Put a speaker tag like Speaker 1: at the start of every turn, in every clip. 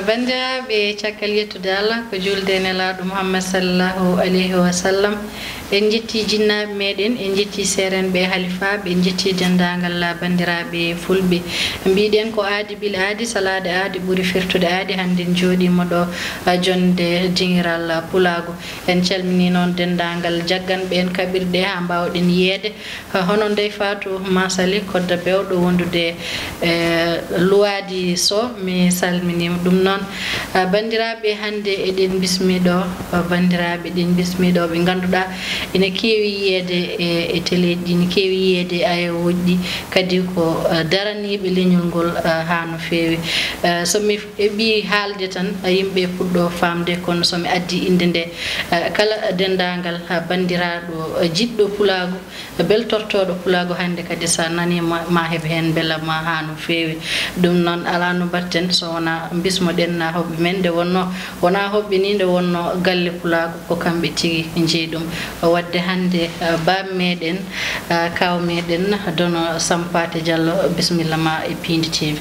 Speaker 1: bandiraɓe caggal yettude Allah ko julde nelaɗo Muhammad sallallahu alayhi wa sallam en jetti jinnaɓe meɗen en jetti serenɓe halifaɓe en jetti dendagal bandiraɓe fulɓe mbiɗen ko aadi bil aadi salade aadi ɓuuri firtude aadi hande en jooɗima ɗo jonde dingiral pulago en calmini noon dendagal jagganɓe en kaɓirɗe ha mbawɗen yeede hono ndey Fatou Masali kodda bewɗo wondude luwadi so mi salminima ɗum noon bandiraɓe hande eɗen bismiɗo bandiraɓe ɗen bismiɗo ɓe ganduɗa ene keewi yiyede e télé ɗi ne keewi yiyede ayowoji ɗi kadi ko daraniɓe leñol ngol ha no feewi somi heeɓi haalde tan yimɓe puɗɗo famde kono somi addi inde nde kala dendagal bandiraɗo jiɗɗo pulago beltortoɗo pulago hande kadi sa nani ma heɓe hen beelama ha no feewi ɗum noon ala no batten so wona bismoɗen hoɓɓe men nde wonno wona hoɓɓe ni nde wonno galle pulago ko kamɓe tigui jeeyi ɗum wadde hande bam meɗen kaw meɗen Dono Sampathe Diallo bisimilla ma e Piindi TV.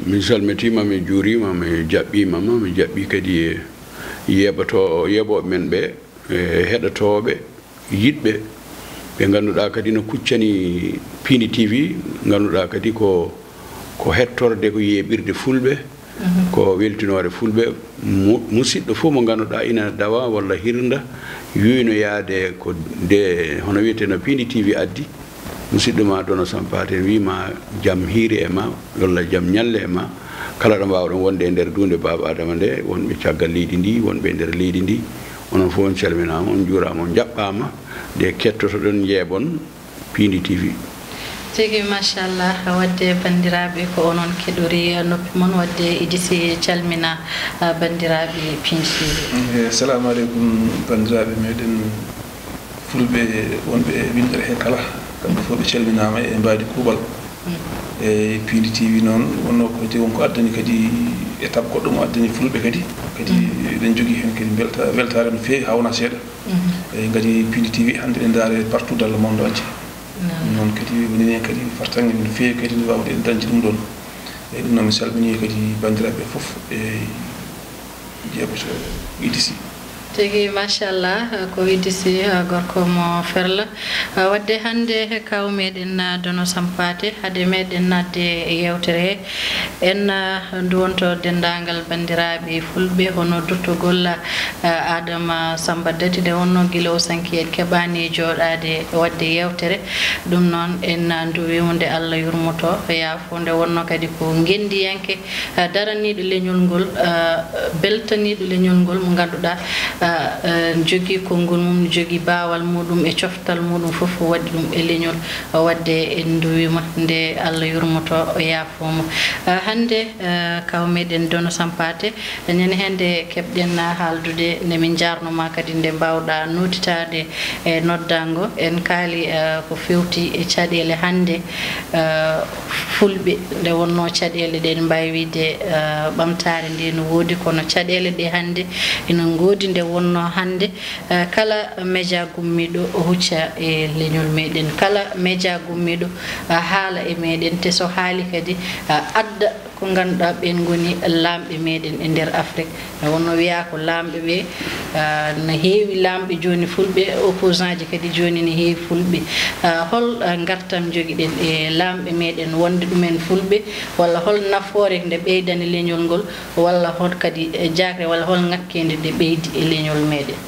Speaker 2: mi salmitima mi juurima mi jaɓɓimama mi jaɓɓi kadi yeɓoɓe men ɓe heɗotoɓe yiɗɓe ɓe ganduɗa kadi no kuccani Piindi TV ganduɗa kadi ko hettorde ko yeɓirde fulɓe ko weltinore fulɓe musidɗo fof mo ganduɗa ina dawa walla hirda yuyno yaade ko de hono wiyete no Piindi TV addi musidɗo ma Dono Sampathe wima jaam hiiri e ma walla jaam ñalle e ma kala ɗo mbawɗon wonde e nder dunde baba adama nde wonɓe caggal leydi ndi wonɓe e nder leydi ndi onon fof on calminama on juurama on jaɓɓama de kettotoɗon jeeɓon Piindi TV.
Speaker 1: tigi machallah wadde bandiraɓe ko onon keɗori noppi moon wadde idisi calmina bandiraɓe Piindi TV.
Speaker 3: assalamu aleykum bandiraɓe meɗen fulɓe wonɓe windere he kala kamɓe fof ɓe calminama e mbadi kuuɓal e Piindi TV noon wonno kadi wonko addani kadi étape goɗɗo mo addani fulɓe kadi eɗen jogui hen kadi weltare no feewi ha wona seeɗa e kadi Piindi TV hande ɗe daare partout dans le monde entier noon kadi minen kadi fartange no feewi kadi no wawde en dañde ɗum ɗon eyyi ɗum noon mi salmini kadi bandiraɓe foof e jeeɓoto idisi
Speaker 1: tigi machallah ko idisi gorko mo ferla wadde hande kaw meɗen Dono Sampathe hade meɗen nadde yewtere en duwonto dendagal bandiraɓe fulɓe hono duttogol Adama Samba Dati de wonno guila o sanki en keɓani joɗade wadde yewtere ɗum noon en duwimo nde Allah yurmoto yaafo nde wonno kadi ko gendiyanke daraniɗo leñol ngol beltaniɗo leñol ngol mo ganduɗa jogui konngol mum jogui bawal muɗum e coftal muɗum foof waɗi ɗum e leñol wadde en duwima nde Allah yurmoto yaafomo hande kaw meɗen Dono Sampathe ñande hende keɓɗen haaldude nde min jarnoma kadi nde mbawɗa notitade e noddango en kaali ko fewti e caɗele hande fulɓe nde wonno caɗele ɗe mbawi wiide ɓamtare nde no woodi kono caɗele ɗe hande ina goodi nde wonno hande kala média gummiɗo hucca e leñol meɗen kala média gummiɗo haala e meɗen te so haali kadi adda ko ganduɗa ɓen goni lamɓe meɗen e nder Afrique wonno wiya ko lamɓe ɓe no heewi lamɓe joni fulɓe opposant ji kadi joni ne heewi fulɓe hol gartam joguiɗen e lamɓe meɗen wonde ɗumen fulɓe walla hol nafoore nde ɓeydani leñol ngol walla hol kadi jagre walla hol ngakkede nde ɓeydi e leñol meɗen.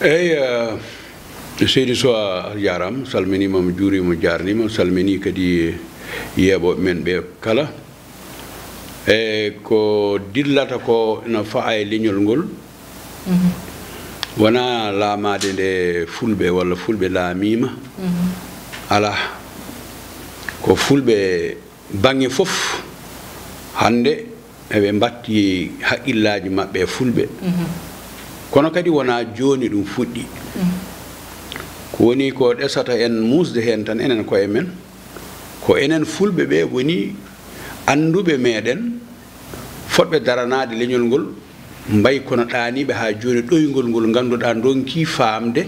Speaker 2: eyyi seydi Sow a jarama salminima mo juurima jarnima salmini kadi yeeɓoɓe men ɓe kala e ko dillata ko no faa e leñol ngol wona laamade nde fulɓe walla fulɓe laamima ala ko fulɓe bange fof hande eɓe mbatti haqqillaji mabɓe e fulɓe kono kadi wona joni ɗum fuɗɗi ko woni ko ɗesata en musde hen tan enen koye men ko enen fulɓe ɓe woni anduɓe meɗen fotɓe daranade leñol ngol mbay kono ɗaniɓe ha joni ɗoygol ngol ganduɗa donki famde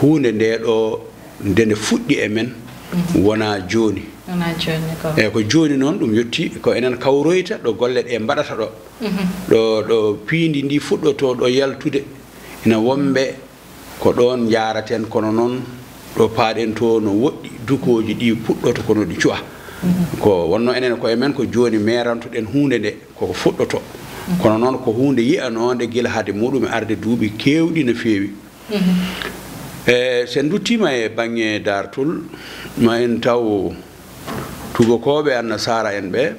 Speaker 2: hunde nde ɗo nde fuɗɗi e men wona joni e ko joni noon ɗum yetti ko enen kawroyta ɗo golle ɗe mbaɗata ɗo piindi ndi fuɗɗoto ɗo yaltude ina wonɓe ko ɗon jaraten kono noon ɗo paaɗen to no woɗɗi dukoji ɗi puɗɗoto kono ɗi cuwa ko wonno enen koye men ko joni merantoɗen hunde nde koko fuɗɗoto kono noon ko hunde yiyanode guila hade muɗum e arde duuɓi kewɗi no feewi sen duttima e banggue dartol ma en taw tubakoɓe annasara en ɓe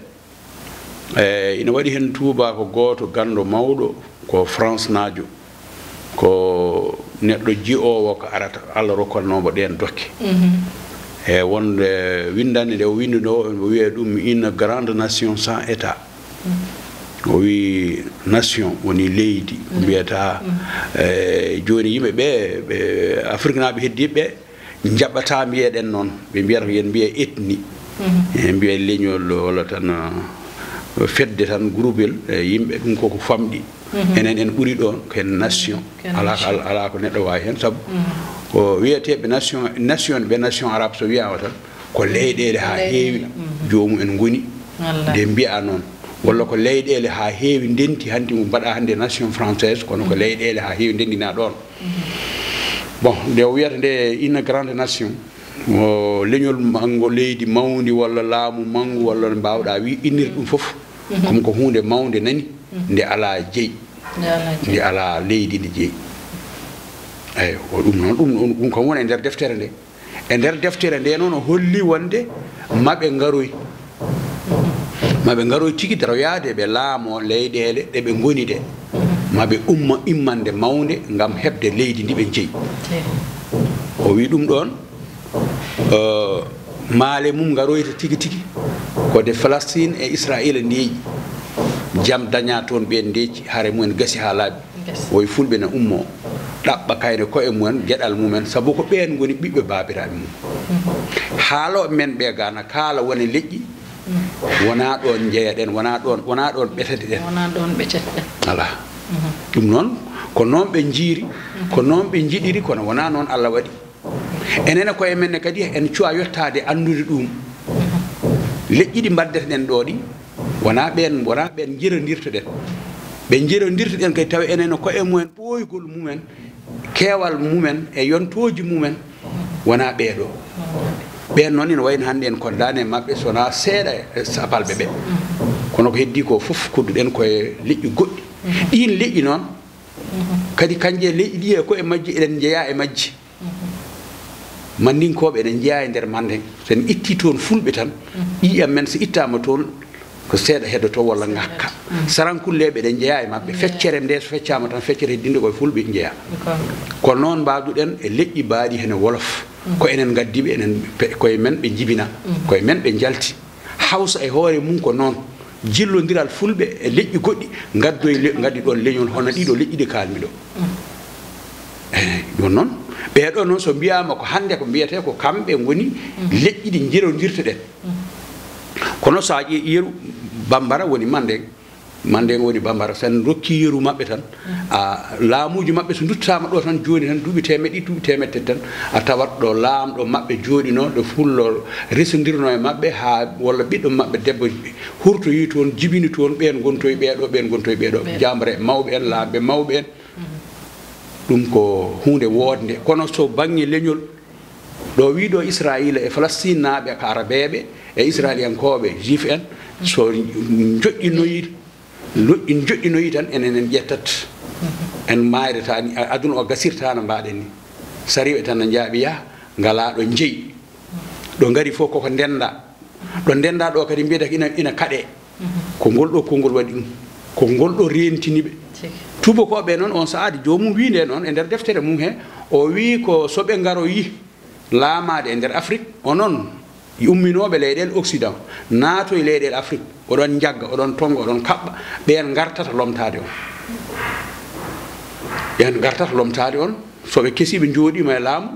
Speaker 2: ina waɗi hen tuuba ko goto gando mawɗo ko France najo ko neɗɗo ji'owo ko arata Allah rokkannomo ɗen dokke e wonde windande nde o windi ɗo o wiye ɗum une grande nation sans état o wi nation woni leydi ko mbiyata joni yimɓe ɓe Afrique naɓe heddiɓe jaɓɓata mbiyeɗen noon ɓe mbiyata ko yen mbiye ethnie e mbiye leñol walla tan fedde tan groupel yimɓe ɗum koko famɗi enen en ɓuuri ɗon ken nation ala ko neɗɗo wawi hen saabu ko wiyeteɓe nation ɓe nation arabe so wiyama tan ko leyɗele ha heewi jomum en goni nde mbiya noon walla ko leyɗele ha heewi ndenti hande mo mbaɗa hande nation française kono ko leyɗele ha heewi ndendina ɗon bon nde o wiyata nde une grande nation o leñol mango leydi mawdi walla laamu mangu walla no mbawɗa wi innir ɗum foof comme ko hunde mawde nani nde ala jeeyi nde ala leydi ndi jeeyi eyi o ɗum noon ɗum kam woni e nder deftere nde e nder deftere nde noon o holli wonde maɓe garoy tigi daroyade ɓe laamo leyɗele ɗe ɓe goni ɗe maɓe umma immande mawde gam hebde leydi ndi ɓe jeeyi o wi ɗum ɗon maale mum garoyta tigi tigi ko de Palestine e Israël ndeeƴi jam daña toon ɓen ndeeci haare mumen gasi ha laaɓi woy fulɓe ne ummo ɗaɓɓa kayne koye mumen gueɗal mumen saabu ko ɓen goni ɓiɓɓe babiraɓe mum haaloɓe men ɓe gana kaala woni leƴƴi wona ɗon jeeyaɗen wona ɗon ɓeteteɗen ala ɗum noon ko noon ɓe jiiri ko noon ɓe jiɗiri kono wona noon Allah waɗi enene koye men ne kadi en cuwa yettade andude ɗum leƴƴi ɗi mbaddeteɗen ɗo ɗi wona ɓen jirodirtoɗen ɓe jirodirtoɗen kadi tawa enene koye mumen ɓoygol mumen keewal mumen e yontoji mumen wona ɓeeɗo ɓen noon ina wayno hannde en koddani e maɓɓe sona seeɗa e sapalɓe ɓe kono ko heddi ko fof kodduɗen koye leƴƴi goɗɗi ɗin leƴƴi noon kadi kanje leƴƴi ɗi e koye majji eɗen jeeya e majji mandinkoɓe eɗen jeeya e nder manden sen itti toon fulɓe tan ƴiƴam men so ittama toon ko seeɗa heddoto walla ngakka sarankulleɓe eɗen jeeya e mabɓe feccere nde so feccama tan feccere heddinde koye fulɓe jeeya kono noon mbawduɗen e leƴƴi mbaaɗi hene wolof ko enen gaddiɓe enen koye men ɓe jibina koye men ɓe jalti hawsa e hoore mum ko noon jillodiral fulɓe e leƴƴi goɗɗi gaddi ɗon leñol hono ɗiɗo leƴƴi ɗi kalmi ɗo eyi ɗum noon ɓeɗo noon so mbiyama ko hande ko mbiyete ko kamɓe goni leƴƴi ɗi jirodirtoɗen kono sa yeru bambara woni manden woni bambara sen rokki yeru mabɓe tan laamuji mabɓe so duttama ɗo tan joni tan duuɓi temeɗɗi duuɓi temedde tan a tawat ɗo laamɗo mabɓe jooɗino ɗo fullo resodirno e mabɓe ha walla ɓiɗɗo mabɓe debbo hurtoyi toon jibini toon ɓen gontoye ɓeɗo jambare mawɓe en laamɓe mawɓe en ɗum ko hunde wodde kono so banggue leñol ɗo wiɗo Israël e Palestine naɓe ko arabeɓe e israélienkoɓe juif en so joƴƴinoyi tan enen ƴettat en mayretani aduna o gasirtano mbaɗen ni sariɓe tan no jaaɓiya ngala ɗo jeeyi ɗo gari fof koko ndenda ɗo kadi mbiyata ina kaɗe ko ngol ɗo konngol waɗi ɗum ko ngol ɗo rentiniɓe tubakoɓe noon on saadi jomum wi nde noon e nder deftere mum he o wi ko soɓe garoyi laamade e nder Afrique onon umminoɓe leyɗele Occident naato e leyɗele Afrique oɗon jagga oɗon tonga oɗon kaɓɓa ɓen gartata lomtade on soɓe kesiɓe jooɗima e laamu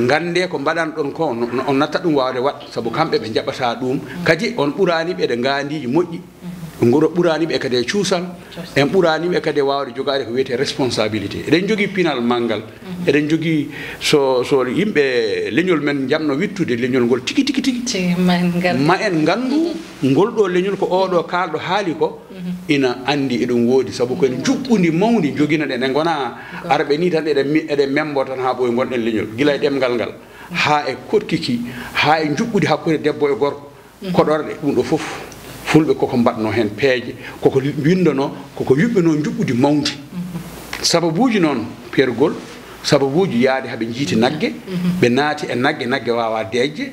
Speaker 2: gande ko mbaɗan ɗon ko on natta ɗum wawde wat saabu kamɓe ɓe jaɓata ɗum kadi on ɓuraniɓe e gandiji moƴƴi ngoro ɓuraniɓe kadi e cuusal en ɓuraniɓe kadi e wawde jogade ko wiyete responsabilité eɗen jogui pinal manggal eɗen jogii so yimɓe leñol men jamno wittude leñol ngol tigi ma en nganndu ngol ɗo leñol ko oɗo kalɗo haali ko ina anndi eɗen woodi sabu koen juɓɓudi mawdi jogino ɗen e gona arɓe ni tan eɗen membo tan haa ɓoye gonɗen leñol gila e ɗemgal ngal haa e kotkiki haa e juɓɓudi hakkude debbo e gorko koɗorɗe ɗum ɗo fof fulɓe koko mbaɗno heen peeje koko windono koko yuɓɓino juɓɓudi mawdi sababuuji noon pergol sababuuji yaade haɓe jiiti nagge ɓe naati e nagge wawa deejje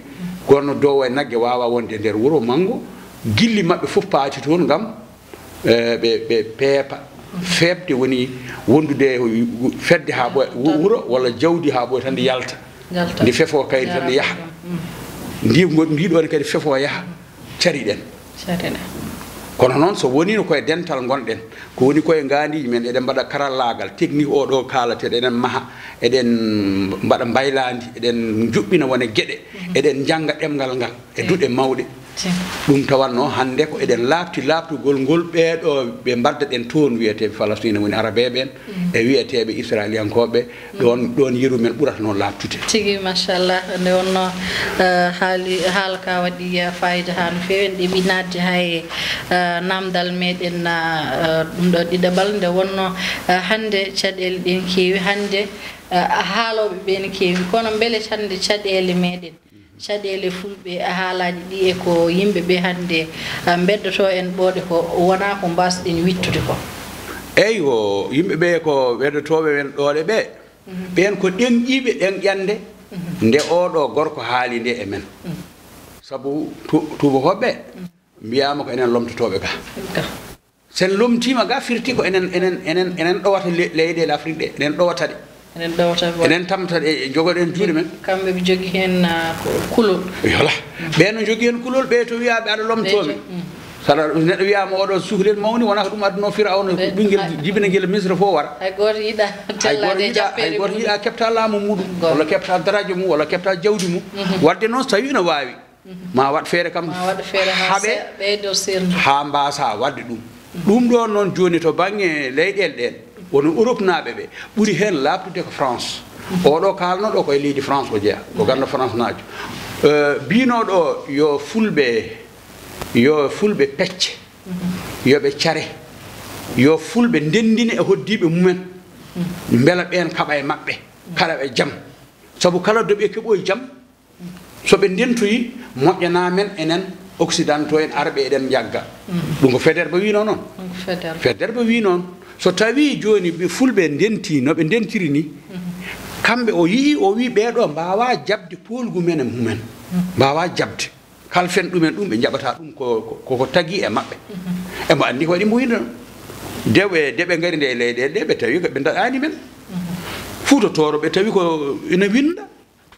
Speaker 2: gonno dowo e nagge wawa wonde e nder wuro manggo gilli maɓɓe fof paati toon ngam ɓe peepa feebde woni wondude fedde haa ɓoya wuro walla jawdi haa ɓoya tan nde yalta nde fefo kayri tan nde yaha ndiɗon kadi fefo yaha cariɗen kono noon so wonino koye dental gonɗen ko woni koye ngandiji men eɗen mbaɗa karallagal technique oɗo kalateɗo eɗen maaha eɗen mbaɗa mbaylandi eɗen juɓɓina wone gueɗe eɗen jangga ɗemgal ngal e duɗe mawɗe ɗum tawanno hande ko eɗen laabtugol ngol ɓeeɗo ɓe mbadda ɗen toon wiyeteɓe Palestine woni arabe ɓen e wiyeteɓe israélienkoɓe ɗon yeru men ɓurata noon laabtude
Speaker 1: tigi machallah nde wonno haala ka waɗi fayida ha no fewi en ɗeɓi nadde hay namdal meɗen ɗum ɗo ɗiɗaɓal nde wonno hande caɗele ɗen keewi hande haaloɓe ɓen keewi kono beele hande caɗele meɗen caɗele fulɓe haalaji ɗi e ko yimɓe ɓe hande beddoto en ɓooɗe ko wona ko mbasɗen wittude ko
Speaker 2: eyyi ko yimɓe ɓe ko weddotoɓe men ɗoɗe ɓe ɓen ko ɗenƴiɓe ɗen ƴande nde oɗo gorko haali nde e men saabu tubakoɓe mbiyama ko enen lomtotoɓe ga sen lomtima ga firti ko enen ɗowata leyɗele Afrique ɗe enen ɗowata ɗe enen tamta ɗe jogoɗen juuɗe men
Speaker 1: kamɓe ɓe jogui hen kulol
Speaker 2: yola ɓen no jogui hen kulol ɓe to wiyaɓe aɗa lomtoɓe saɗa neɗɗo wiyama oɗo suhlel mawni wona ko ɗum adduno firawna ɓinguel jibina guel misra fof wara
Speaker 1: hay goto yiiɗa
Speaker 2: hay goto yiiɗa kepta laamu muɗum walla kepta daraja mum walla kepta jawdi mum wadde noon so tawi no wawi ma waɗ feere kam haaɓe
Speaker 1: ɓeydo serdu
Speaker 2: ha mbasa wadde ɗum ɗon noon joni to banggue leyɗele ɗen wono Europe naaɓe ɓe ɓuuri hen laabtude ko France oɗo kalnoɗo koye leydi France o jeeya ko ganda France naajo binoɗo yo fulɓe pecce yoɓe care yo fulɓe ndendina e hoddiɓe mumen beela ɓen kaɓa e maɓɓe kala ɓe jaam saabu kala doɓe keɓoye jaam soɓe ndentoyi moƴƴanamen enen occidentaux en arɓe eɗen jagga ɗum ko Faidherbe wino noon Faidherbe wi noon so tawi joni ɓe fulɓe ndenti no ɓe ndentiri ni kamɓe o wi ɓeɗo mbawa jabde polgu men e mumen mbawa jabde kalfen ɗumen ɗum ɓe jaɓata ɗum koko tagui e maɓɓe emo andi ko waɗi mbo wiino deɓe gari nde leyɗele ɗe ɓe tawi ko ɓe daɗani men Fuutotoro ɓe tawi ko ina winda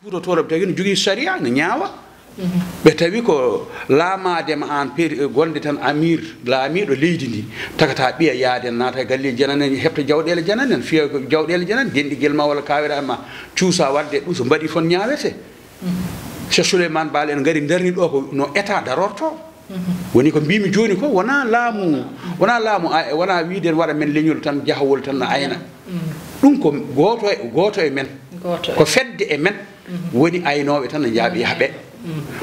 Speaker 2: Fuutotoro ɓe tawi no jogui saria ne ñaawa ɓe tawi ko laamadema an gonde tan amir laamiɗo leydi ndi tagata ɓiya yaaden naata e galleji janane hebta jawɗele janane fiya ko jawɗele janane denɗigel ma walla kawira ma cuusa wadde ɗum so mbaɗi fon ñaawete Cheikh Souleymane Baal en gari darni ɗo ko no état darorto woni ko mbimi joni ko wona laamu wona wiiden waɗa men leñol tan jahawol tan no ayna ɗum ko goto e men ko fedde e men woni aynoɓe tan no jaaɓi yahɓe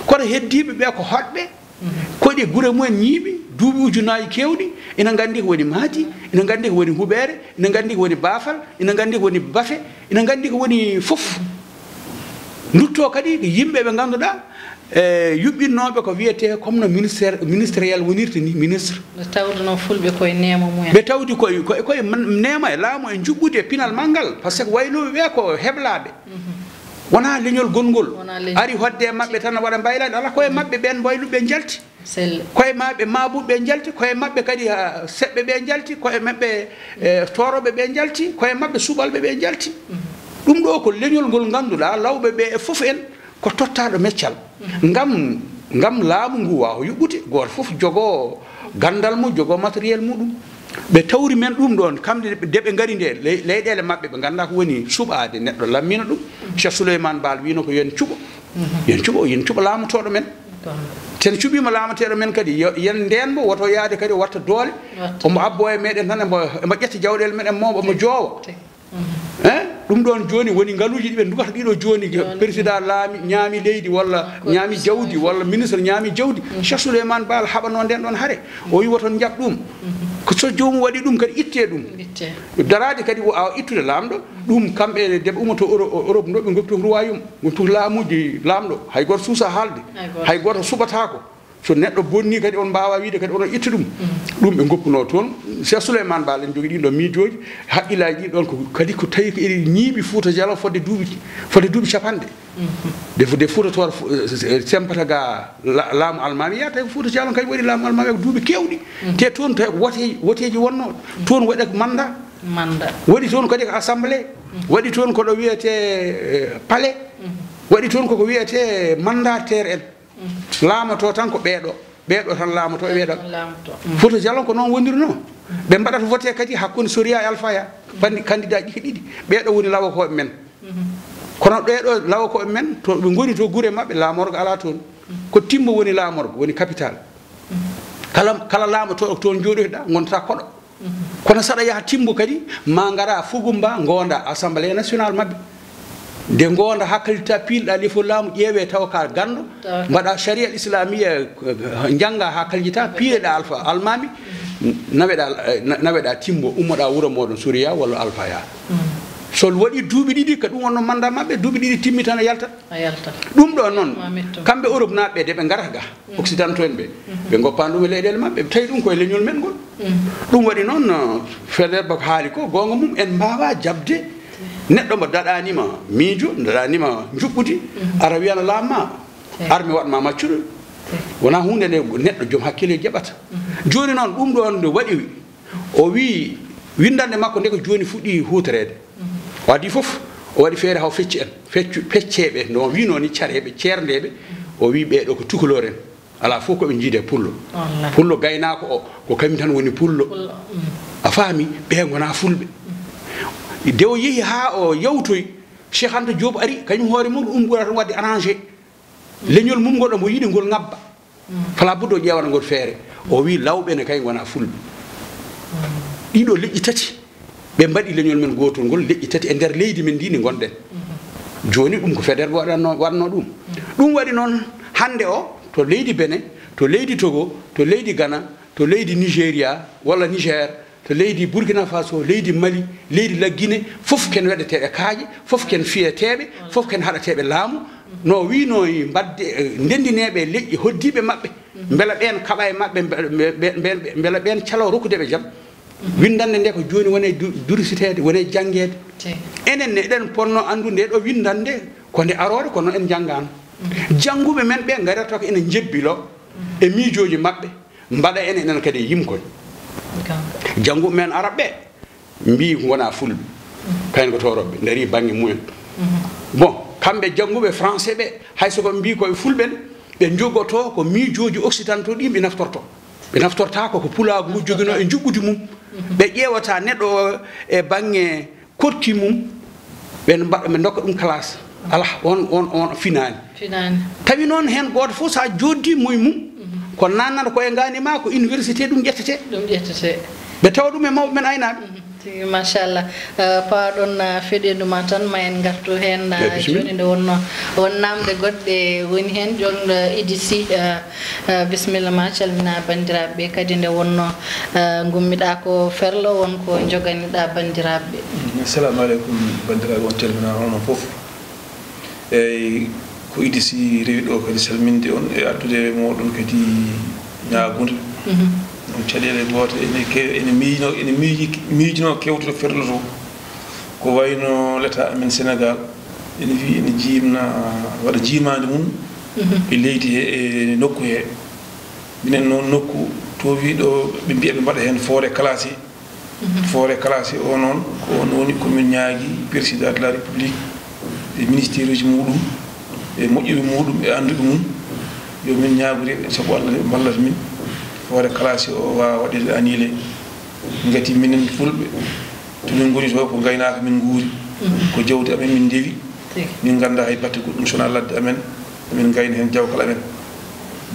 Speaker 2: kono heddiɓe ɓe ko hoɗɓe koɗi guure mumen ñiiɓi duuɓi ujunaji kewɗi ina gandi ko woni maati ina gandi ko woni huɓere ina gandi ko woni baafal ina gandi ko woni bafe ina gandi ko woni fof dutto kadi ko yimɓe ɓe ganduɗa yuɓɓinnoɓe ko wiyete comme no ministériel wonirta ni ministre
Speaker 1: tawde noon fulɓe koye neema mumen
Speaker 2: ɓe tawdi koye neema e laamu e juɓɓude e pinal manggal par ce que waynoɓe ɓe ko heɓlaɓe wona leñol gongol ari hodde e maɓɓe tan waɗa mbaylade ala koye maɓɓe ɓen wayluɓe jalti koye maɓɓe mabuɓe jalti koye maɓɓe kadi seɓɓe ɓe jalti koye maɓɓe toroɓe ɓe jalti koye maɓɓe suɓalɓe ɓe jalti ɗum ɗo ko leñol ngol ganduɗa lawɓe ɓe e foof en ko tottaɗo meccal ngam laamu ngu wawa yuɓɓude goto foof jogo gandal mum jogo matériel muɗum ɓe tawri men ɗum ɗon kamɓe deɓe gari nde leyɗele maɓɓe ɓe ganda ko woni suɓade neɗɗo lammina ɗum Cheikh Souleymane Baal wino ko yen cuɓo laamotoɗo men ten cuɓima laamoteɗo men kadi yen ndenbo woto yaade kadi watta doole omo abbo e meɗen tan emo ƴetta jawɗele men e moɓo omo joowa ɗum ɗon joni woni ngaluji ɗi ɓe dugata ɗiɗo joni président laami ñaami leydi walla ñaami jawdi walla ministre ñaami jawdi Cheikh Souleymane Baal haɓano nden ɗon haare o wi woton jaɓ ɗum ko so jomum waɗi ɗum kadi itte ɗum darade kadi a ittude lamɗo ɗum kamɓe deɓe umoto Europe ɗo ɓe goppi royaume goppi laamuji lamɗo hay goto suusa haalde hay goto suɓatako so neɗɗo bonni kadi on mbawa wiide kadi onon itta ɗum ɗum ɓe goppuno toon Cheikh Souleymane Baal en jogui ɗin ɗo miijoji haqqillaji ɗi ɗon ko kadi ko tawi ko iri ñiiɓi Fouta Diallo fodde duuɓi capanɗe de Fouta toon Sampathe ga laamu almami ya tawi Fouta Diallo kadi waɗi laamu almami ko duuɓi kewɗi te toon tawi woteji wonno toon waɗa ko manda waɗi toon kadi ko assemblée waɗi toon koɗo wiyete palais waɗi toon koko wiyete mandataire en laamato tan ko ɓeeɗo tan laamato e ɓeeɗo Fouta Diallo ko noon wondirno ɓe mbaɗata voté kadi hakkude Soria e Alpha bandi candidat ji ɗiɗi ɓeeɗo woni lawakoɓe men kono ɓeeɗo lawakoɓe men to ɓe goni to guure maɓɓe laamorgo ala toon ko Timbo woni laamorgo woni capital kala laamatoɗo toon jooɗoyɗa gontata koɗo kono saɗa yaha Timbo kadi ma ngara Fugumba gonda assemblée nationale maɓɓe nde gonda hakkallita piilɗa lefol laamu ƴeewe taw ka ganndo mbaɗa sharia al islamia jangga ha kaljita piireɗa Alpha almami naweɗa Timbo ummoɗa wuuro moɗon Souriya walla Alpha ya so waɗi duuɓi ɗiɗi ka ɗum wonno manda maɓɓe duuɓi ɗiɗi timmi tan a yaltat ɗum ɗo noon kamɓe Europe naɓɓe de ɓe garata ga occidentaux en ɓe goppani ɗum e leyɗele maɓɓe tawi ɗum koye leñol men ngol ɗum waɗi noon Faidherbe bako haali ko gonga mum en mbawa jabde neɗɗo mo daɗanima miijo daɗanima juɓɓudi ara wiyana laamma armi waɗma maccuɗo wona hunde nde neɗɗo joom hakkille jaɓata joni noon ɗum ɗon nde waɗi o wi windande makko nde ko joni fuɗɗi hutorede o adi foof o waɗi feere haw fecci en pecceɓe no wino ni careɓe ceerndeɓe o wi ɓeɗo ko tukulor en ala fof koɓe jiide pullo gaynako o ko kañum tan woni pullo a faami ɓe gona fulɓe nde o yeehi ha o yawtoyi Cheikh Anta Diop ari kañum hoore mum ɗum ɓurata wadde arrangé leñol mum ngol omo yiiɗi ngol ngabba fala budde o ƴewata ngol feere o wi lawɓe ne kay gona fulɓe ɗiɗo leƴƴi tati ɓe mbaɗi leñol men gotol ngol leƴƴi tati e nder leydi men ndi ndi gonɗen joni ɗum ko Faidherbe waɗno ɗum ɗum waɗi noon hande o to leydi Benin to leydi Togo to leydi Ghana to leydi Nigéria walla Niger to leydi Burkina Faso leydi Mali leydi la Guinée fof ken waɗeteɓe kaaƴe fof ken fiyeteɓe fof ken haɗateɓe laamu no wino mbadde ndendineɓe leƴƴi hoddiɓe maɓɓe beela ɓen kaɓa e maɓɓe beela ɓen calo rokkudeɓe jaam windande nde ko joni wone durisitede wone jangguede enen ne eɗen ponno andude ɗo windande ko nde arore kono en janggano jangguɓe men ɓe garata ko ene jebbilo e miijoji maɓɓe mbaɗa enen kadi yimkoy jangguɓe men araɓe mbi wona fulɓe kayen ko toroɓe daari banggue mumen bon kamɓe jangguɓe français ɓe hay soko mbi koye fulɓen ɓe jogoto ko miijoji occidentaux ɗi ɓe naftorta ko pulaagu ngu joguino e juɓɓudi mum ɓe ƴewata neɗɗo e banggue korti mum ɓe dokka ɗum classe ala on finani tawi noon hen goto fof sa joddi moye mum ko nannata koye ganima ko université ɗum ƴettete ɓe tawa ɗum e mawɓe men aynaɓe
Speaker 1: machallah pawaɗon feɗenduma tan ma en gartu hen joni nde wonno won namde goɗɗe woni hen jon idisi bisimilla ma calmina bandiraɓe kadi nde wonno gummiɗa ko ferlo wonko joganiɗa bandiraɓe
Speaker 3: assalamu aleykum bandiraɓe on calmina onon foof eyyi ko idisi rewi ɗo kadi salminde on e addude moɗon kadi ñagude on caɗele goto ene miijino kewtude ferlo to ko wayno l'état amen Sénégal ene wi ene jimna waɗa jimade mum e leydi he e nokku he minen noon nokku to wiɗo ɓe mbiya ɓe mbaɗa hen forêt classé o noon ko on woni komin ñaagui président de la république e ministére uji muɗum e moƴƴuɓe muɗum e anduɓe mum yo min ñaagori sabu Allah ballata min forêt classé o wawa waɗede annulé gati minen fulɓe to min goni to ko gaynaka min guuri ko jawdi amen min ndewi min ganda hay batte goɗɗum sona ladde amen min gayna hen jawkal amen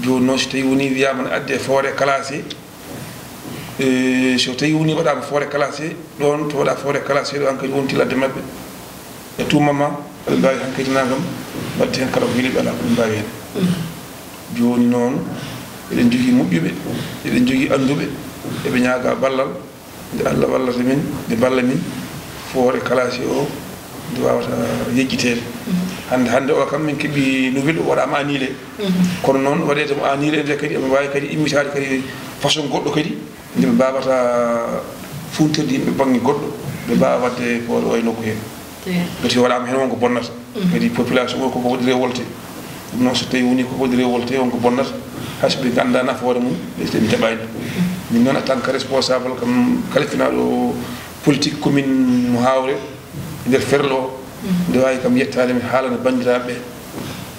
Speaker 3: joni noon so tawi woni wiyama ne adde forêt classé so tawi woni waɗama forêt classé ɗon to waɗa forêt classé ɗo an kadi wonti ladde mabɓe e tumama aɗa mbawi hankkadinagam wadde hen kala ko heliɓe ala ko mbawi hen joni noon eɗen jogui moƴƴuɓe eɗen jogui anduɓe eɓe ñaaga ballal nde Allah wallata min nde balla min foore classe o nde wawata yejjitede hande o kam min keeɓi nouvelle o waɗama annulé kono noon waɗetemo annulé nde kadi eɓe mbawi kadi immitade kadi façon goɗɗo kadi nde ɓe mbawata funtirde yimɓe banggue goɗɗo ɓe mbawa wadde foore o e nokku hen gati waɗama hen wonko bonnata kadi population o koko waɗi rewolte ɗum noon so tawi woni koko waɗi rewolte wonko bonnata hayso ɓe ganda nafoore mum ɓe jaɓani min noon en tant que responsable kam kalfinaɗo politique commune mo Hawre nder ferlo o nde wawi kam yettade mi haalana bandiraɓe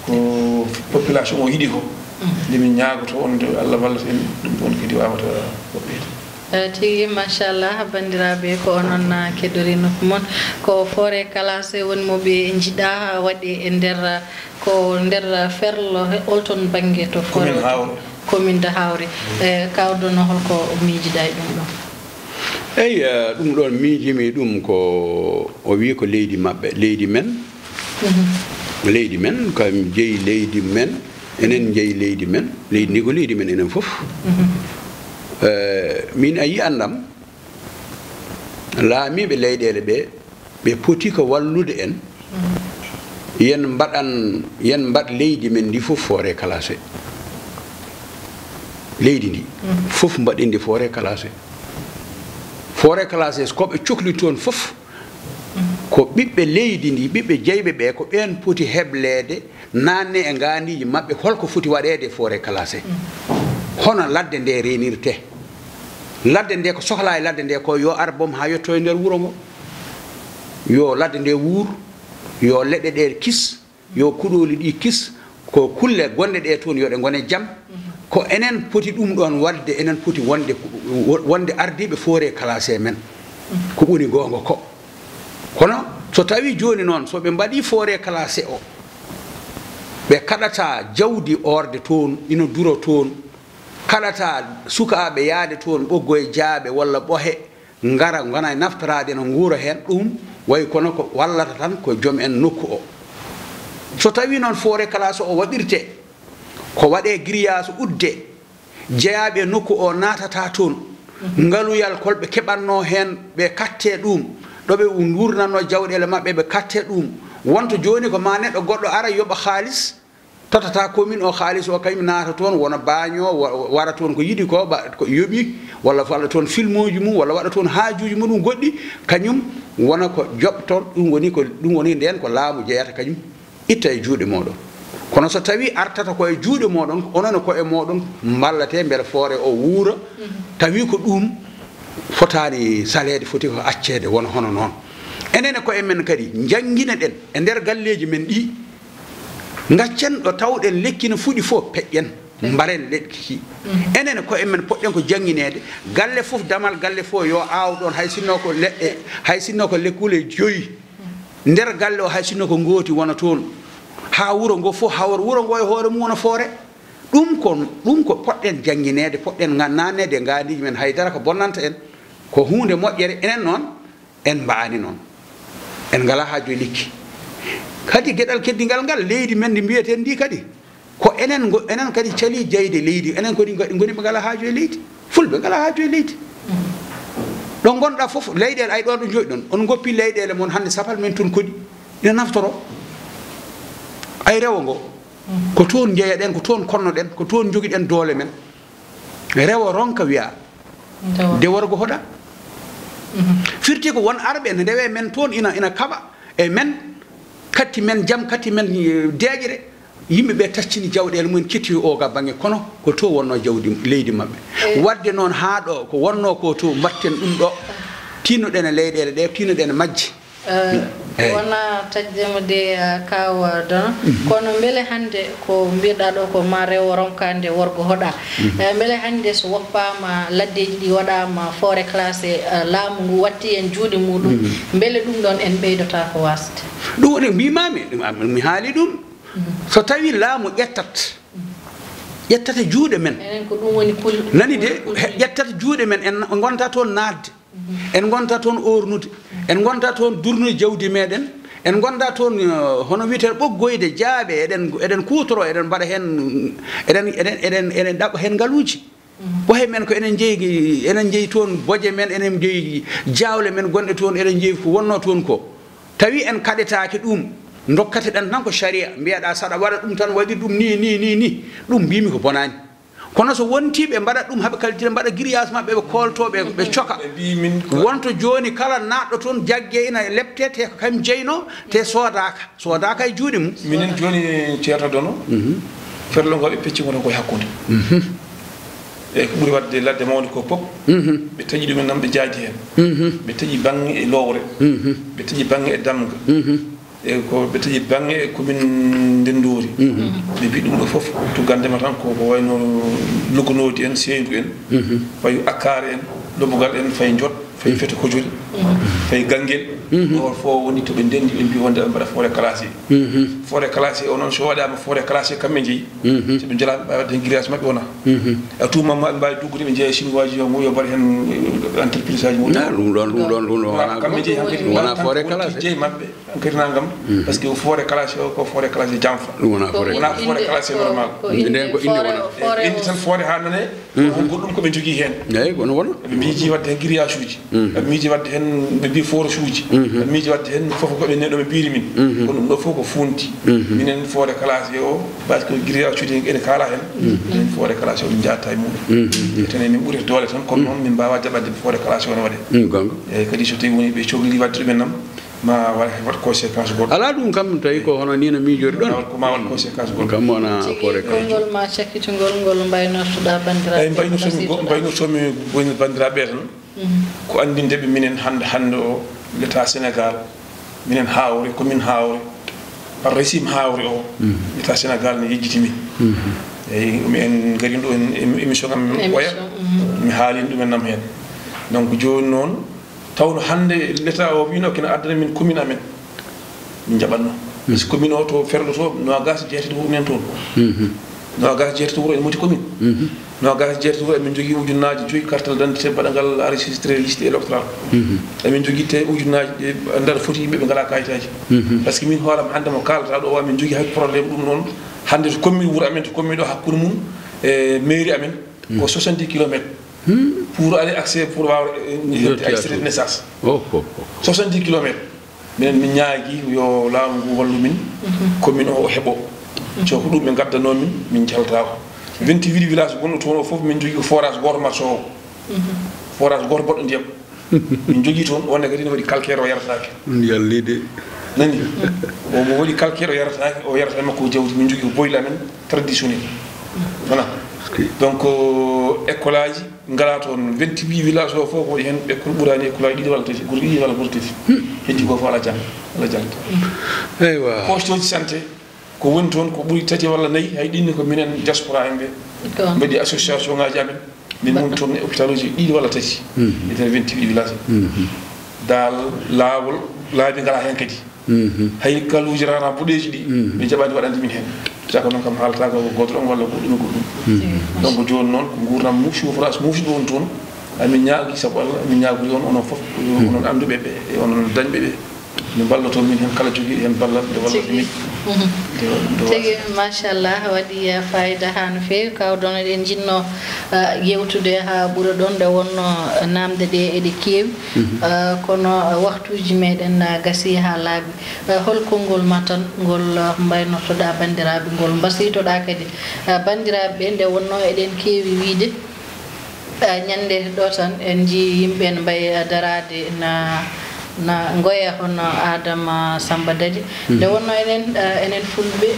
Speaker 3: ko population o yiiɗi ko nde min ñaagoto on nde Allah wallata en ɗum ɗon kadi wawata woɓɓede
Speaker 1: tigi machallah bandiraɓe ko onon keɗori nokku moon ko forêt classé woni moɓe jiiɗa waɗi e nder ko nder ferlo olton banggue to forêt commune de Hawre kaw Dono holko miijiɗa e ɗum ɗon
Speaker 2: eyi ɗum ɗon miijimi ɗum ko o wi ko leydi maɓɓe leydi men leydi men kam jeeyi leydi men enen jeeyi leydi men leydi ndi ko leydi men enen fof min a yiyandam laamiɓe leyɗele ɓe poti ko wallude en yen mbaɗ leydi men ndi fof forêt classé leydi ndi fof mbaɗen ndi forêt classé koɓe cohli toon fof ko ɓiɓɓe leydi ndi ɓiɓɓe jeyɓe ɓe ko ɓen poti heblede nanne e ngandiji mabɓe holko foti waɗede forêt classé hono ladde nde renirte ladde nde ko sohla e ladde nde ko yo ar boom ha yetto e nder wuuro ngo yo ladde nde wuur yo leɗɗe ɗe kis yo kuɗoli ɗi kis ko kulle gonɗe ɗe toon yo ɗe gone jaam ko enen poti ɗum ɗon wadde enen poti wonde ardiɓe forêt classé men ko ɓuri gonga ko kono so tawi joni noon soɓe mbaɗi forêt classé o ɓe kaɗata jawdi orde toon ina duro toon kaɗata sukaɓe yaade toon ɓoggoye jaaɓe walla ɓohe ngara gona naftorade no guura hen ɗum way kono ko wallata tan ko joom en nokku o so tawi noon forêt classé o waɗirte ko waɗe grillage udde jeeyaɓe nokku o natata toon ngaluyal kolɓe keɓanno hen ɓe katte ɗum ɗoɓe wurnanno jawɗele mabɓe ɓe katte ɗum wonto joni ko ma neɗɗo goɗɗo ara yoɓa haalis totata commune o haalis o kañum naata toon wona baño wara toon ko yiiɗi ko yooɓi walla waɗa toon film uji mum walla waɗa toon haajuji muɗum goɗɗi kañum wona ko joɓton ɗum woni nden ko laamu jeeyata kañum itta e juuɗe moɗon kono so tawi artata koye juuɗe moɗon onono koye moɗon ballate beele forêt o wuura tawi ko ɗum fotani salede foti ko accede wona hono noon enene koye men kadi jangguina ɗen e nder galleji men ɗi gaccen ɗo tawɗen lekki no fuɗi fof peƴƴen mbaren lekki enene koye men poɗɗen ko jangguinede galle fof damal galle fof yo awɗon hay sinno ko leɗɗe hay sinno ko lekkule joyyi nder galle o hay sinno ko gooti wona toon ha wuuro ngo fof hawra wuuro ngo e hoore mum wona forêt ɗum ko poɗɗen jangguinede poɗɗen nannede e ngandiji men haydara ko bonnanta en ko hunde moƴƴere enen noon en mbaani noon en ngala haaju e likki kadi gueɗal keddigal ngal leydi men ndi mbiyeten ndi kadi ko enen kadi cali jeyde leydi enen kodi goni ɓe ngala haaju e leydi fulɓe ngala haaju e leydi ɗo gonɗa fof leyɗele ay ɗon ɗo joɗi ɗon on goppi leyɗele moon hande sapal men toon kodi ina naftoro ay rewo ngo ko toon jeeyaɗen ko toon konnoɗen ko toon joguiɗen doole men rewo ronka wiya de worgo hoɗa firti ko won arɓe ne ndewe men toon ina kaɓa e men katti men jaam katti men deeƴere yimɓeɓe taccini jawɗele mumen ketti o ga banggue kono ko to wonno jawdi leydi mabɓe wadde noon ha ɗo ko wonno ko to mbatten ɗum ɗo tinnoɗen e leyɗele ɗe tinnoɗen e majje
Speaker 1: wona tajdemo de kaw Dono kono beele hande ko mbiɗa ɗo ko ma rewo ronkande worgo hoɗa beele hande so woppama laddeji ɗi waɗama forêt classé laamu ngu watti en juuɗe muɗum beele ɗum ɗon en ɓeydota ko wasde
Speaker 2: ɗum woni mbimami mi haali ɗum so tawi laamu ƴettate juuɗe men
Speaker 1: enen ko ɗum woni
Speaker 2: nani de ƴettata juuɗe men en gonta toon nadde en gonta toon ornude en gonta toon durnude jawdi meɗen en gonda toon hono wiite ɓoggoyde jaaɓe eɗen kutoro eɗen mbaɗa hen eɗen ɗaɓa hen ngaluuji ɓoye men ko enen jeeyi toon boje men enen jeeyi jawle men gonɗe toon eɗen jeeyi ko wonno toon ko tawi en kaɗetaki ɗum dokkate ɗen tan ko sharia mbiyaɗa saɗa waɗa ɗum tan waɗi ɗum ni ɗum mbimi ko bonani kono so wonti ɓe mbaɗa ɗum haɓe kaltira mbaɗa grillage maɓɓe ɓe koltoɓe ɓe coka wonto joni kala naɗɗo toon jaggue ina lepte te ko kam jeyno te sodaka e juuɗe mum
Speaker 3: minen joni ceerno Dono ferlo ngo ɓe pecci ngoto koye hakkude eyyi ko ɓuuri wadde ladde mawde ko pop ɓe taƴi ɗumen nam ɓe jaaji hen ɓe taƴi banggue e lowre ɓe taƴi banggue e damga e ko ɓe taƴi banggue e commune Ndendori ɓe mbi ɗum ɗo foof to gandema tan ko wayno lugonodi en seyndu en fayi akkare en lobogal en fayi jot fayi fete hojori fayi ganguel or fo woni to ɓe ndendi ɓe mbi wonde ɓe mbaɗa forêt classé forêt classé o noon so waɗama forêt classé kamɓe jeeyi so ɓe jalaɓe ɓe wadde hen grillage mabɓe wona a tout moment ɓe mbawi duggude ɓe jeeya chinois ji yo mbaɗa hen entreprise aji
Speaker 2: ɗum ɗon
Speaker 3: kamɓe jeeyi hankkadi
Speaker 2: wona forêt classé
Speaker 3: jeeyi mabɓe hankkadi nagam par ce que forêt classé o ko forêt classé jamfa
Speaker 2: wona forêt
Speaker 3: classé normal
Speaker 2: nden ko inde wona
Speaker 3: indi tan forêt ha nane on goɗɗum koɓe jogui hen
Speaker 2: eyyi kono wona
Speaker 3: ɓe miiji wadde hen grillage uji ɓe miiji wadde hen ɓe mbi forage uji ɓe miiji wadde hen foof koɓe neɗɗo ɓe ɓiiri min kono ɗum ɗo fof ko funti minen forêt classé o par ce que grillage uji ene kaala hen minen forêt classé o min jatta e muɗum tene min ɓuuri doole tan kono noon min mbawa jaɓande forêt classé o ne waɗe
Speaker 2: gonga
Speaker 3: eyyi kadi so tawi woni ɓe cohli wadde ɗumen nam ma wat conséquence goɗɗo
Speaker 2: ala ɗum kam tawi ko hono ni no miijori ɗon
Speaker 3: ma wat conséquence goɗɗo
Speaker 2: kam wona forêt
Speaker 1: konngol ma cakkitugol ngol mbaynortoɗa bandiraɓe
Speaker 3: eyyi mbaynotomi woni bandiraɓe tan ko andindeɓe minen hande o l' état sénégal minen hawre commune hawre par régime hawre o l' état sénégal ne yejjiti min eyyi en garin ɗo en émission am ɓoya mi haalin ɗumen nam hen donc joni noon tawno hande l' état o wino kene addana min commune amen min jaɓatno par ce que commune o to ferlo to nogas jeetati wuro nen toon nogas jeetati wuro ene moti commune nogas jeetati wuro emin jogui ujunnaji 5 carte d'identité mbaɗagal enregistré liste électoral emin jogui te ujunnaji ɗe nder foti yimɓe ɓe ngala kayitaji par ce que min hooram hande mo kalata ɗo o min jogui hay probléme ɗum noon hande to commune wuro amen to commune ɗo hakkude mum e mairie amen ko 70 kilométres pour aller accès pour waw extrait de naissance 70 kilométres minen min ñaagui yo laamu ngu wallu min commune o heeɓo so ko ɗum ɓe gaddano min calta ko 28 village gonɗo toon o foof min jogui forage goto marché o forage goto boɗɗo ndiyam min jogui toon wonde kadi ne waɗi calcaire o yaratake
Speaker 2: yallide
Speaker 3: nani omo waɗi calcaire o yaratake o yarata makko jawdi min jogui ko boyle amen traditionnel voilà donc école aji ngala toon 28 village o fof waɗi hen école ɓuurani école aji ɗiɗi walla tati goto ɗiɗi walla goto tati heddi ko fof ala jang ala jangta
Speaker 2: eywa
Speaker 3: poste oji santé ko woni toon ko ɓuuri tati walla nayyi hay ɗinni ko minen diaspora en ɓe mbaɗi association ngaji amen min woni toon e hôpital uji ɗiɗi walla tati eten 28 village dal laawol laabi ngala hen kadi hay kaluji rana boɗeji ɗi ɓe jaɓani waɗande min hen caka noon kam haalata ko goto ɗon walla ko ɗum e goɗɗum donc joni noon ko gurdam chauffrage muftiɗo on toon amin ñaagui saabu Allah amin ñaagori on onon foof onon anduɓe ɓe e onon dañɓe ɓe mi balloto min hen kala jogui hen ballal nde wallata min
Speaker 1: tigi machallah waɗi fayida ha no fewi kaw Dono eɗen jinno yewtude ha ɓuura ɗon nde wonno namde ɗe eɗe kewi kono waktuji meɗen gasi ha laaɓi hol konngol ma tan ngol mbaynortoɗa bandiraɓe ngol mbasitoɗa kadi bandiraɓe ɓe nde wonno eɗen kewi wiide ñande ɗo tan en ji yimɓe ne mbayi darade na ngoya hono Adama Samba Dadi nde wonno enen fulɓe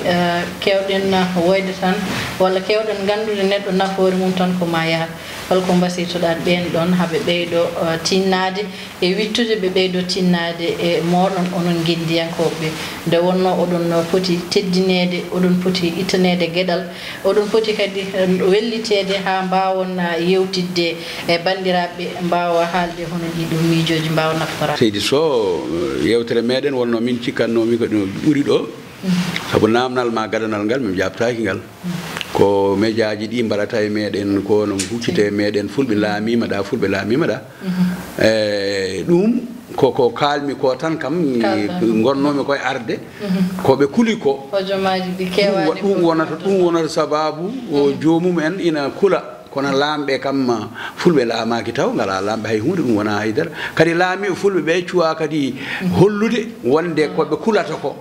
Speaker 1: kewɗen woyde tan walla kewɗen gandude neɗɗo nafoore mum tan ko ma yaha holko mbasitoɗa ɓen ɗon haɓe ɓeydo tinnade e wittude ɓe ɓeydo tinnade e moɗon onon guindiyankoɓe nde wonno oɗon poti teddinede oɗon poti ittanede gueɗal oɗon poti kadi wellitede ha mbawon yewtidde e bandiraɓe mbawa haalde hono ɗiɗo miijoji mbawa naftara
Speaker 2: seydi so yewtere meɗen wonno min cikkannomi ko ɗum ɓuuri ɗo saabu namdal ma gadanal ngal min jabtaki ngal ko médiaji ɗi mbaɗata e meɗen ko no huccite e meɗen fulɓe laamima ɗa fulɓe laamima ɗa ɗum koko kalmi ko tan kam gonnomi koye arde koɓe kuli ko ɗum wonata sababu o jomum en ina kula kono laamɓe kam fulɓe laamaki taw ngala laamɓe hay hunde ɗum wona haydara kadi laamiɓe fulɓe ɓe cuwa kadi hollude wonde koɓe kulata ko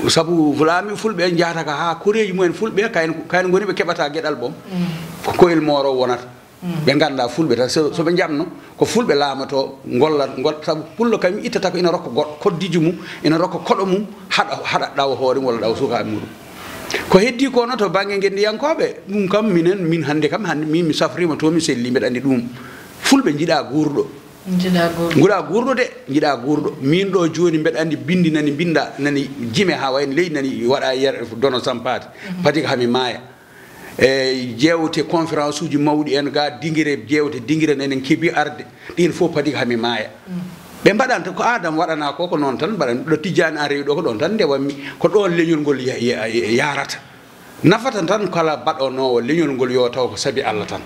Speaker 2: sabu laamiɓe fulɓe jahata ka ha koreji mumen fulɓe kayno goni ɓe keɓata gueɗal ɓom ko koyel moro wonata ɓe ganda fulɓe tan soɓe jamno ko fulɓe laamato golla sabu pullo kam ittata ko ina rokka goɗɗo koddiji mum ina rokka koɗo mum haɗa ɗawa hoore mum walla ɗawa sukaɓe muɗum ko heddi ko no to banggue guendiyankoɓe ɗum kam min hande kam min mi safrima to mi selli mbeɗa andi ɗum fulɓe jiiɗa guurɗo guuɗa guurɗo de jiiɗa guurɗo min ɗo joni mbeɗa andi bindi nani jime ha wayno leydi nani waɗa yer Dono Sampathe padi ko hami maaya e jewte conférence uji mawɗi en ga dinguire jewte dinguiren enen keeɓi arde ɗin fof padi ko hami maaya ɓe mbaɗanta ko adam waɗana ko noon tan mbaɗa ɗo tijjani an rewi ɗo ko ɗon tan ndewammi ko ɗon leñol ngol yarata nafata tan kala baɗonowo leñol ngol yo taw ko saabi Allah tan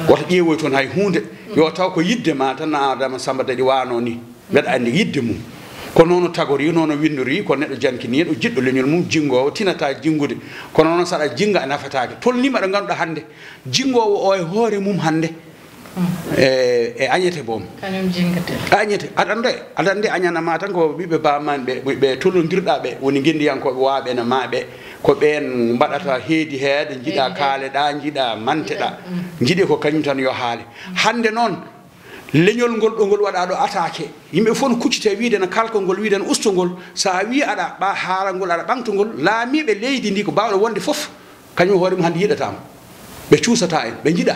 Speaker 2: woto ƴeewoy toon hay hunde yo taw ko yidde ma tan adama Samba Daɗi wano ni mbeɗa andi yidde mum ko noon tagori noon windori ko neɗɗo jankiniɗo jiɗɗo leñol mum jingowo tinata jingude kono noon saɗa jinga a nafatake tolnima ɗo ganduɗa hande jingowo o e hoore mum hande e añete boom añete aɗande añanama tan ko ɓiɓe bamani ɓe tollodirɗa ɓe woni guendiyankoɓe waaɓe no maɓe ko ɓen mbaɗata heedi heede jiiɗa kaaleɗa jiiɗa manteɗa jiiɗi ko kañum tan yo haale hande noon leñol ngol ɗo ngol waɗa ɗo attaqué yimɓe fof no kuccite wiide no kalkol ngol wiide no ustongol sa wi aɗa haarangol aɗa ɓamtogol laamiɓe leydi ndi ko bawɗo wonde fof kañum hoore mum hande yiɗatama ɓe cuusata en ɓe jiiɗa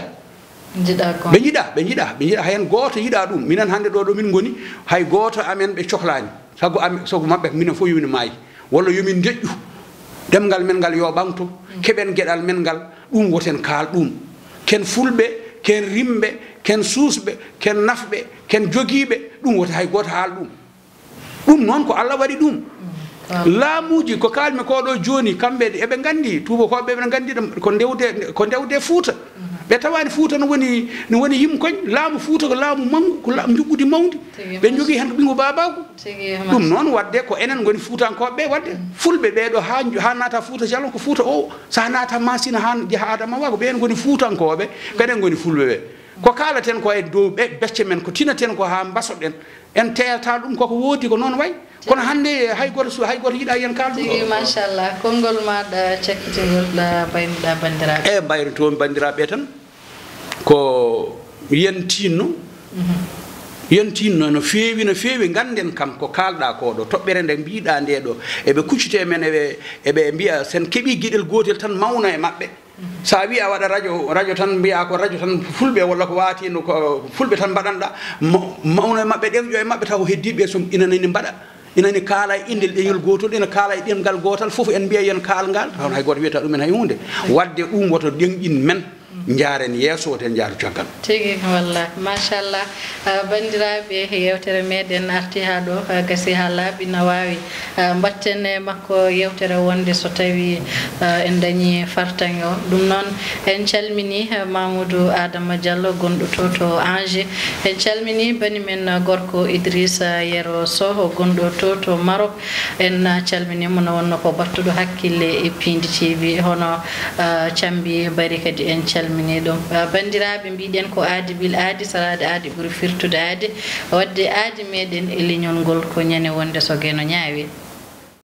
Speaker 2: ɓe jiiɗa hen goto yiiɗa ɗum minen hande ɗo min goni hay goto amen ɓe cohlani sago mabɓe minen fof yomin maayi walla yomin deƴƴu ɗemgal men ngal yo ɓamto keɓen gueɗal men ngal ɗum woten kaal ɗum ken fulɓe ken rimɓe ken suusɓe ken nafɓe ken joguiɓe ɗum wote hay goto haal ɗum noon ko Allah waɗi ɗum laamuji ko kalmi ko ɗo joni kamɓe eɓe gandi tubakoɓe ɓe gandi ko ndewde Fuuta ɓe tawani Fuuta no woni yimkoñ laamu Fuuta ko laamu mangu ko laamu juɓɓudi mawdi ɓe jogui hen ko ɓingu babaku ɗum noon wadde ko enen goni Fuutankoɓe wadde fulɓe ɓeɗo ha naata Fuuta jalon ko Fuuta o sa naata masina ha jaaha Adamawa ko ɓen goni Fuutankoɓe kenen goni fulɓe ɓe ko kalaten ko e dow becce men ko tinaten ko ha mbasoɗen en teyata ɗum koko woodi ko noon way kono hande hay goto yiiɗa yen kaldu
Speaker 1: machallah konngol maɗa cakkitigol baynoɗa bandiraɓe
Speaker 2: e mbayritomi bandiraɓe tan ko yentinno no feewi ganden kam ko kalɗa ko ɗo toɓɓere nde mbiɗa nde ɗo eɓe kuccite men eɓe mbiya sen keeɓi gueɗel gotel tan mawna e mabɓe sa wi a waɗa radio tan mbiya ko radio tan fulɓe walla ko watino ko fulɓe tan mbaɗanɗa mawno e mabɓe ɗefƴo e mabɓe taw heddiɓe so inanani mbaɗa inani kaala e indel ɗeñol gotol ina kaala e ɗemgal gotal foof en mbiya yen kalngal taw hay goto wiyata ɗumen hay hunde wadde ɗum woto ɗenƴin men jaren yesso woten jaaru caggal
Speaker 1: tigi wallah machallah bandiraɓe yewtere meɗen arti ha ɗo gasi ha laaɓi no wawi batten e makko yewtere wonde so tawi en dañi fartaŋe o ɗum noon en calmini Mamoudou Adama Diallo gonɗo to Angers en calmini banimen gorko Idrissa Yero Soho gonɗo to Maroc en calminimo no wonno ko battuɗo hakkille e Piindi TV hono Cambi Bari kadi en calmini ɗum bandiraɓe mbiɗen ko aadi bil aadi salade aadi ɓuuri firtude aadi wadde aadi meɗen e leñol ngol ko ñande wonde so gueno ñaawi